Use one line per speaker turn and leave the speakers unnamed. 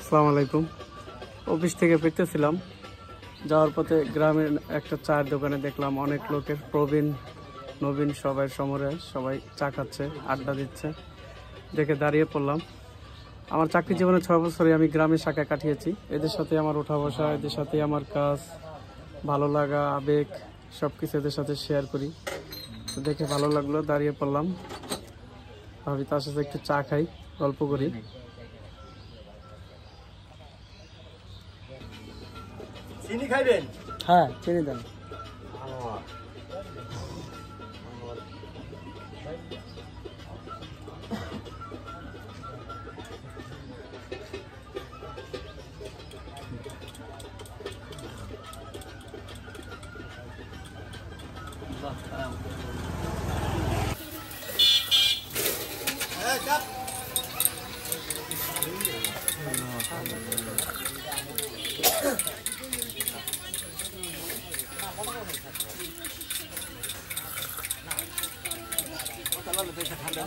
আসসালামু আলাইকুম। অফিস থেকে ফিরতেছিলাম, যাওয়ার পথে গ্রামের একটা চায়ের দোকানে দেখলাম অনেক লোকের প্রবীণ নবীন সবাই সমরে সবাই চা খাচ্ছে, আড্ডা দিচ্ছে। দেখে দাঁড়িয়ে পড়লাম। আমার চাকরি জীবনে 6 বছরে আমি গ্রামের শাখায় কাটিয়েছি। এদের সাথে আমার ওঠা বসা, এদের সাথে আমার কাজ, ভালো লাগা, আবেগ সব কিছু এদের সাথে শেয়ার করি। তো দেখে ভালো লাগলো, দাঁড়িয়ে পড়লাম। ভাবি তার সাথে একটু চা খাই, গল্প করি।
চিনি খাইবেন?
হ্যাঁ, চিনি দেন।
ঠান্ডা